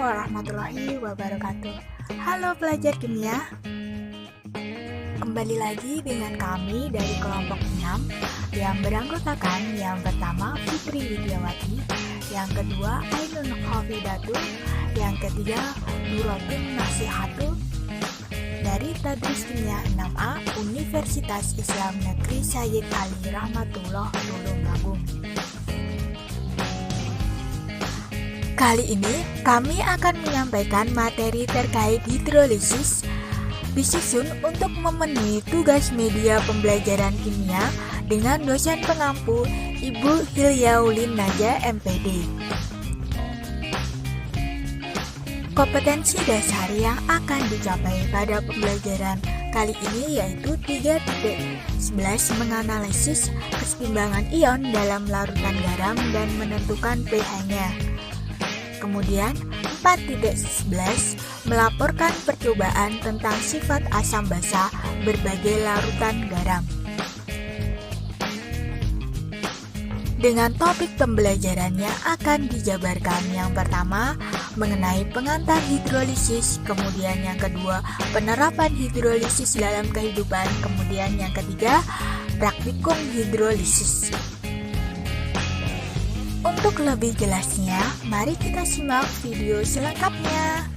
warahmatullahi wabarakatuh. Halo pelajar kimia, kembali lagi dengan kami dari kelompok 6 yang beranggotakan yang pertama Fitri Widiawati, yang kedua Ainun Khafidatul, yang ketiga Nuratul Nasihatul dari Tadris Kimia 6A Universitas Islam Negeri Sayyid Ali Rahmatullah Tulungagung. Kali ini kami akan menyampaikan materi terkait hidrolisis disusun untuk memenuhi tugas media pembelajaran kimia dengan dosen pengampu Ibu Hilyaulin Naja MPD. Kompetensi dasar yang akan dicapai pada pembelajaran kali ini yaitu 3.11 menganalisis keseimbangan ion dalam larutan garam dan menentukan pH-nya. Kemudian 4.11 melaporkan percobaan tentang sifat asam basa berbagai larutan garam. Dengan topik pembelajarannya akan dijabarkan yang pertama mengenai pengantar hidrolisis, kemudian yang kedua penerapan hidrolisis dalam kehidupan, kemudian yang ketiga praktikum hidrolisis. Untuk lebih jelasnya, mari kita simak video selengkapnya.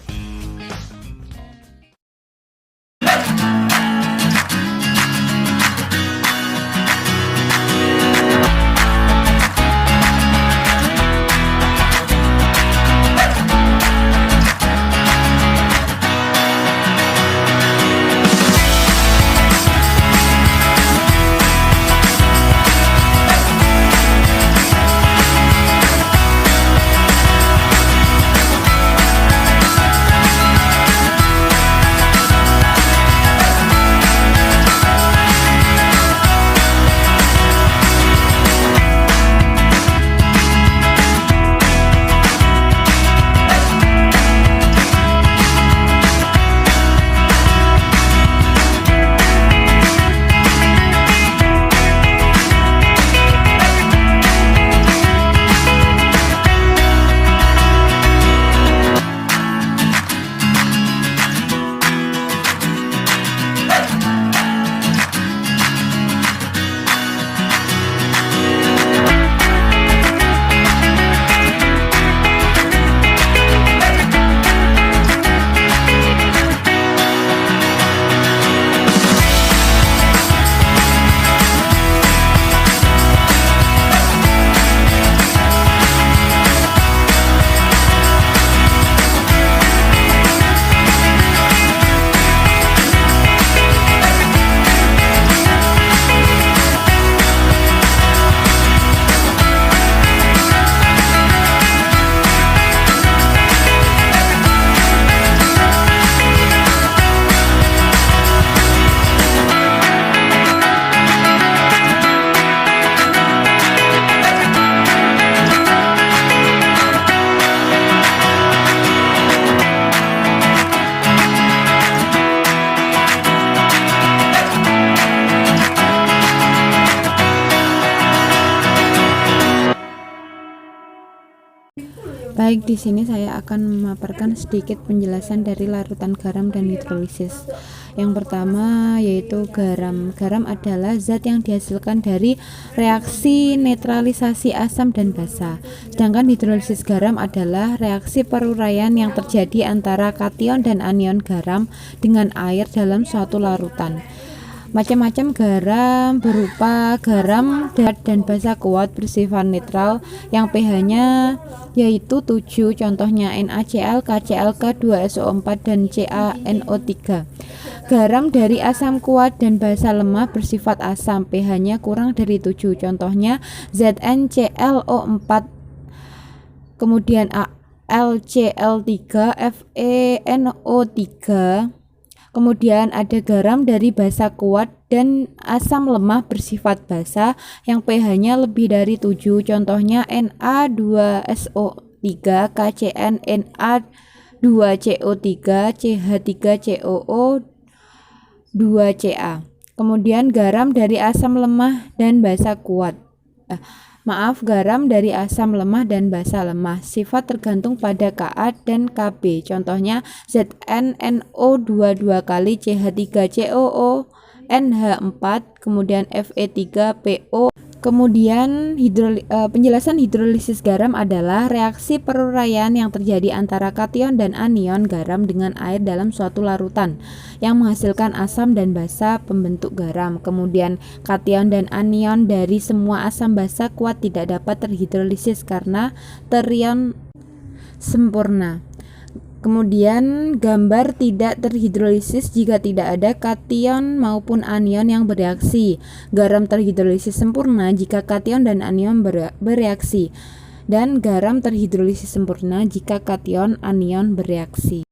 Baik, di sini saya akan memaparkan sedikit penjelasan dari larutan garam dan hidrolisis. Yang pertama yaitu garam. Garam adalah zat yang dihasilkan dari reaksi netralisasi asam dan basa. Sedangkan hidrolisis garam adalah reaksi peruraian yang terjadi antara kation dan anion garam dengan air dalam suatu larutan. Macam-macam garam berupa garam dan basa kuat bersifat netral yang pH-nya yaitu 7, contohnya NaCl, KCl, K2SO4 dan CaNO3. Garam dari asam kuat dan basa lemah bersifat asam, pH-nya kurang dari 7, contohnya ZnClO4, kemudian AlCl3, FeNO3. Kemudian ada garam dari basa kuat dan asam lemah bersifat basa yang pH-nya lebih dari 7, contohnya Na2SO3, KCN, Na2CO3, CH3COO, 2Ca. Kemudian garam dari asam lemah dan basa kuat. garam dari asam lemah dan basa lemah. Sifat tergantung pada Ka dan Kb. Contohnya ZnNO2 dua kali CH3COO NH4, kemudian Fe3PO. Kemudian penjelasan hidrolisis garam adalah reaksi peruraian yang terjadi antara kation dan anion garam dengan air dalam suatu larutan yang menghasilkan asam dan basa pembentuk garam. Kemudian kation dan anion dari semua asam basa kuat tidak dapat terhidrolisis karena terion sempurna. Kemudian gambar tidak terhidrolisis jika tidak ada kation maupun anion yang bereaksi. Garam terhidrolisis sempurna jika kation dan anion bereaksi. Dan garam terhidrolisis sempurna jika kation anion bereaksi.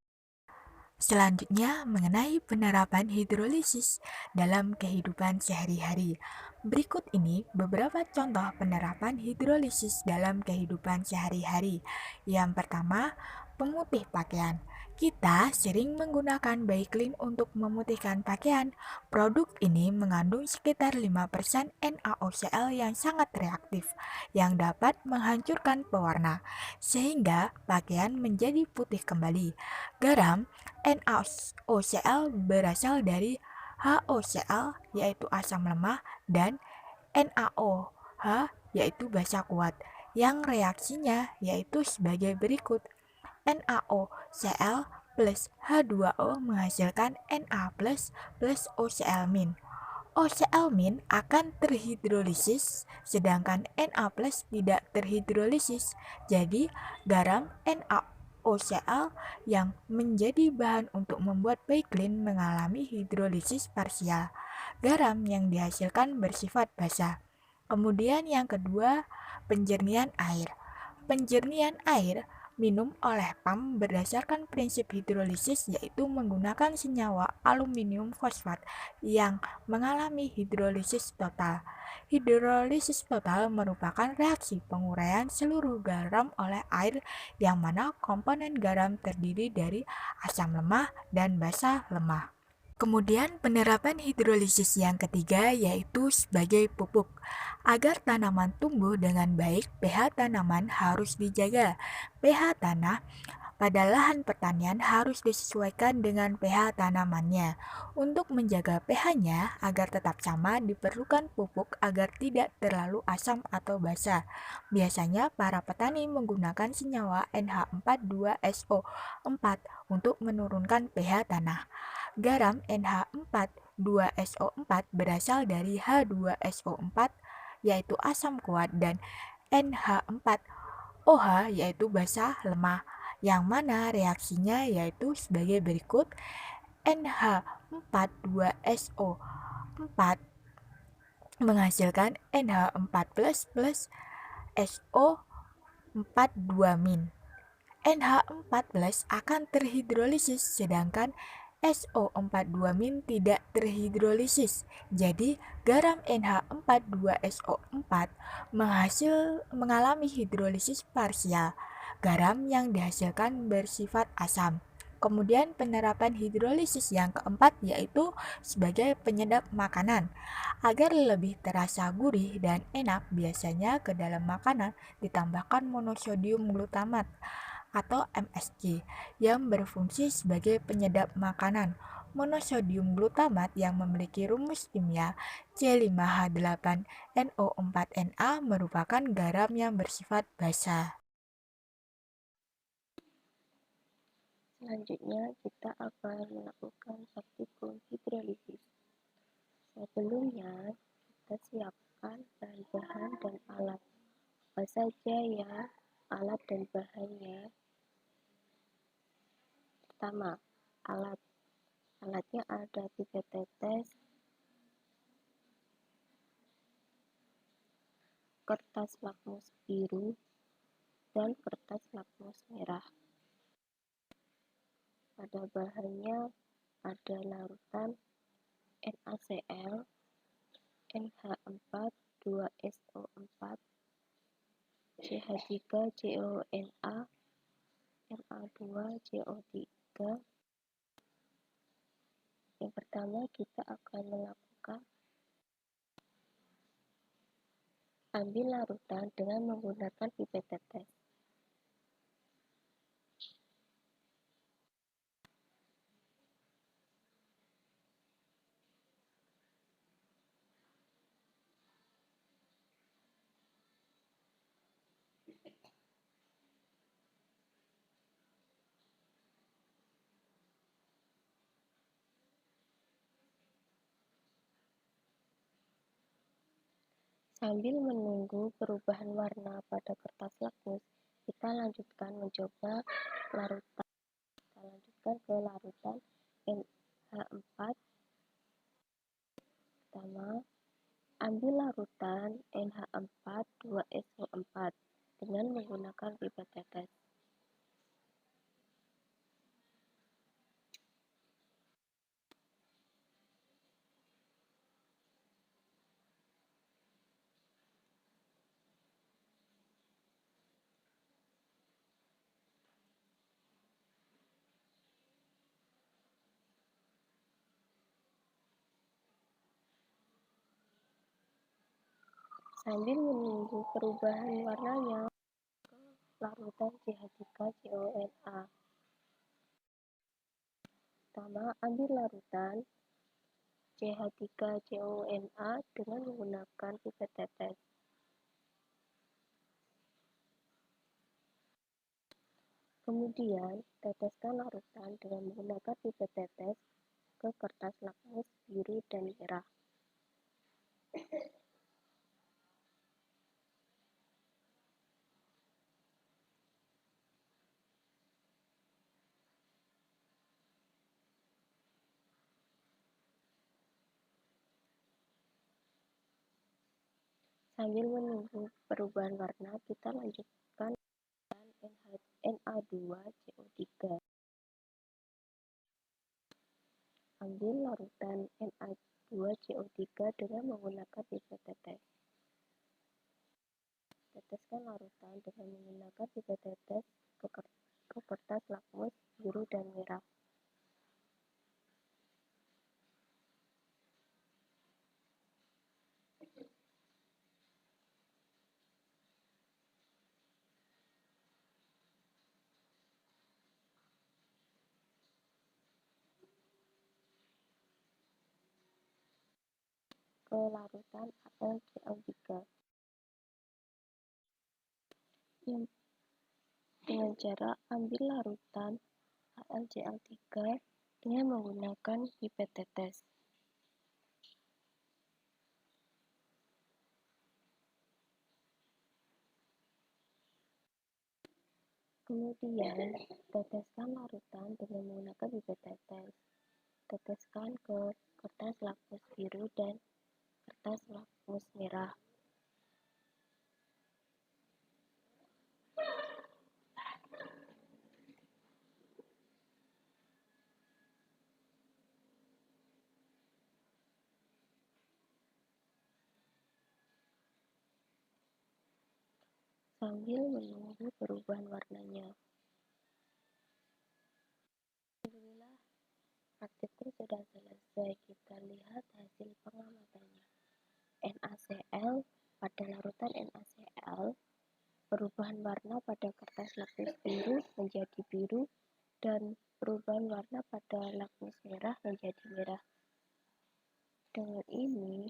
Selanjutnya mengenai penerapan hidrolisis dalam kehidupan sehari-hari. Berikut ini beberapa contoh penerapan hidrolisis dalam kehidupan sehari-hari. Yang pertama, pemutih pakaian. Kita sering menggunakan Baiklin untuk memutihkan pakaian. Produk ini mengandung sekitar 5% NaOCl yang sangat reaktif, yang dapat menghancurkan pewarna, sehingga pakaian menjadi putih kembali. Garam NaOCl berasal dari HOCl yaitu asam lemah dan NaOH yaitu basa kuat, yang reaksinya yaitu sebagai berikut. NaOCl plus H2O menghasilkan Na plus OCl-. OCl- akan terhidrolisis, sedangkan Na plus tidak terhidrolisis. Jadi, garam NaOCl yang menjadi bahan untuk membuat Baiklin mengalami hidrolisis parsial. Garam yang dihasilkan bersifat basa. Kemudian yang kedua, penjernihan air. Penjernihan air minum oleh PAM berdasarkan prinsip hidrolisis, yaitu menggunakan senyawa aluminium fosfat yang mengalami hidrolisis total. Hidrolisis total merupakan reaksi penguraian seluruh garam oleh air yang mana komponen garam terdiri dari asam lemah dan basa lemah. Kemudian penerapan hidrolisis yang ketiga yaitu sebagai pupuk. Agar tanaman tumbuh dengan baik, pH tanaman harus dijaga. pH tanah pada lahan pertanian harus disesuaikan dengan pH tanamannya. Untuk menjaga pH-nya agar tetap sama, diperlukan pupuk agar tidak terlalu asam atau basa. Biasanya para petani menggunakan senyawa NH42SO4 untuk menurunkan pH tanah. Garam NH42SO4 berasal dari H2SO4 yaitu asam kuat dan NH4OH yaitu basa lemah, yang mana reaksinya yaitu sebagai berikut. NH42SO4 menghasilkan NH4 plus SO42-. NH4 akan terhidrolisis, sedangkan SO42- tidak terhidrolisis. Jadi, garam NH42SO4 mengalami hidrolisis parsial. Garam yang dihasilkan bersifat asam. Kemudian penerapan hidrolisis yang keempat yaitu sebagai penyedap makanan. Agar lebih terasa gurih dan enak, biasanya ke dalam makanan ditambahkan monosodium glutamat atau MSG yang berfungsi sebagai penyedap makanan. Monosodium glutamat yang memiliki rumus kimia C5H8NO4Na merupakan garam yang bersifat basa. Selanjutnya, kita akan melakukan praktikum hidrolisis. Sebelumnya, kita siapkan bahan-bahan dan alat. Apa saja ya alat dan bahannya? Pertama, alat. Alatnya ada 3 tetes, kertas lakmus biru, dan kertas lakmus merah. Pada bahannya ada larutan NaCl, NH4, 2SO4, CH3COONA, Na2CO3. Yang pertama kita akan melakukan Ambil larutan dengan menggunakan pipet tetes. Sambil menunggu perubahan warna pada kertas lakmus, kita lanjutkan mencoba larutan. Kita lanjutkan ke larutan NH4. Pertama, ambil larutan NH4 2SO4 dengan menggunakan pipet tetes. Sambil menunggu perubahan warnanya ke larutan CH3CONA. Pertama, ambil larutan CH3CONA dengan menggunakan pipet tetes. Kemudian, teteskan larutan dengan menggunakan pipet tetes ke kertas lakmus biru dan merah. Sambil menunggu perubahan warna, kita lanjutkan Na2CO3. Ambil larutan Na2CO3 dengan menggunakan pipet tetes. Teteskan larutan dengan menggunakan pipet tetes ke kertas lakmus biru dan merah. Ke larutan AlCl3. Dengan cara ambil larutan AlCl3 dengan menggunakan pipet tetes. Kemudian, teteskan larutan dengan menggunakan pipet tetes. Teteskan ke kertas lakmus biru dan kertas lakmus merah. Sambil menunggu perubahan warnanya. Alhamdulillah, praktikum sudah selesai. Kita lihat hasil pengamatannya. NaCl, pada larutan NaCl, perubahan warna pada kertas lakmus biru menjadi biru dan perubahan warna pada lakmus merah menjadi merah. Dengan ini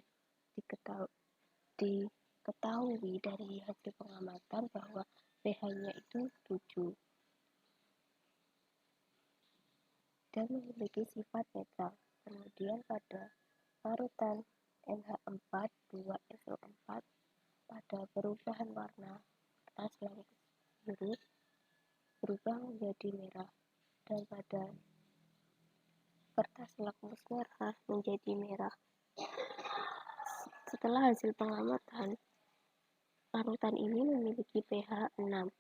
diketahui dari hasil pengamatan bahwa pH-nya itu 7 dan memiliki sifat netral. Kemudian pada larutan NH4 2SO4, pada perubahan warna kertas lakmus biru berubah menjadi merah dan pada kertas lakmus merah menjadi merah. Setelah hasil pengamatan, larutan ini memiliki pH 6.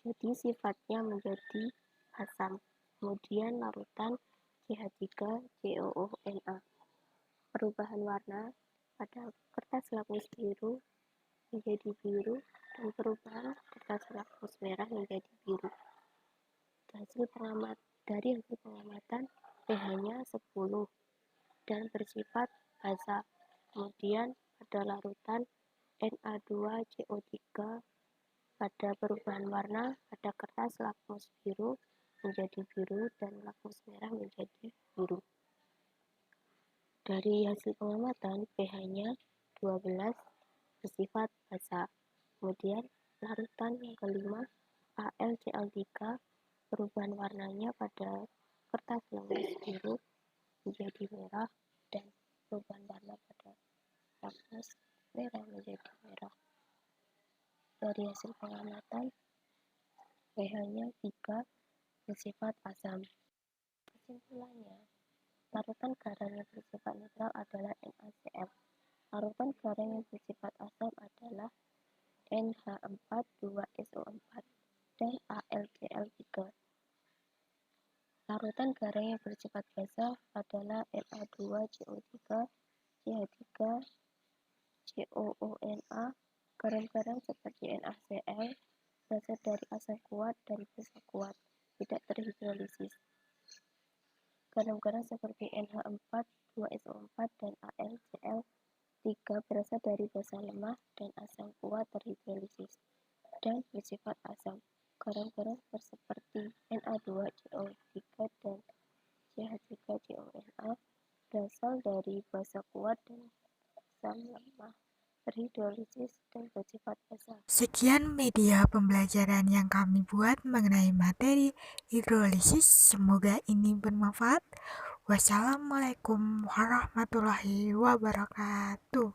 Jadi sifatnya menjadi asam. Kemudian larutan CH3COONA. Perubahan warna pada kertas lakmus biru menjadi biru dan perubahan kertas lakmus merah menjadi biru. Dari hasil pengamatan pH-nya 10 dan bersifat basa. Kemudian pada larutan CO3. Pada perubahan warna, pada kertas lakmus biru menjadi biru dan lakmus merah menjadi biru. Dari hasil pengamatan, pH-nya 12 bersifat basa. Kemudian larutan yang kelima, AlCl3, perubahan warnanya pada kertas lakmus biru menjadi merah dan perubahan warna pada lakmus merah menjadi merah. Dari hasil pengamatan, pH-nya 3 bersifat asam. Kesimpulannya, larutan garam yang bersifat netral adalah NaCl. Larutan garam yang bersifat asam adalah NH4, 2SO4, dan AlCl3. Larutan garam yang bersifat basa adalah Na2CO3, CH3, COONA. Garam-garam seperti NaCl berasal dari asam kuat dan basa kuat, tidak terhidrolisis. Garam-garam seperti NH4, 2SO4, dan AlCl3 berasal dari basa lemah dan asam kuat terhidrolisis dan bersifat asam. Garam-garam seperti Na2CO3 dan CH3CONA berasal dari basa kuat dan asam lemah terhidrolisis dan bersifat basa. Sekian media pembelajaran yang kami buat mengenai materi hidrolisis. Semoga ini bermanfaat. Wassalamualaikum warahmatullahi wabarakatuh.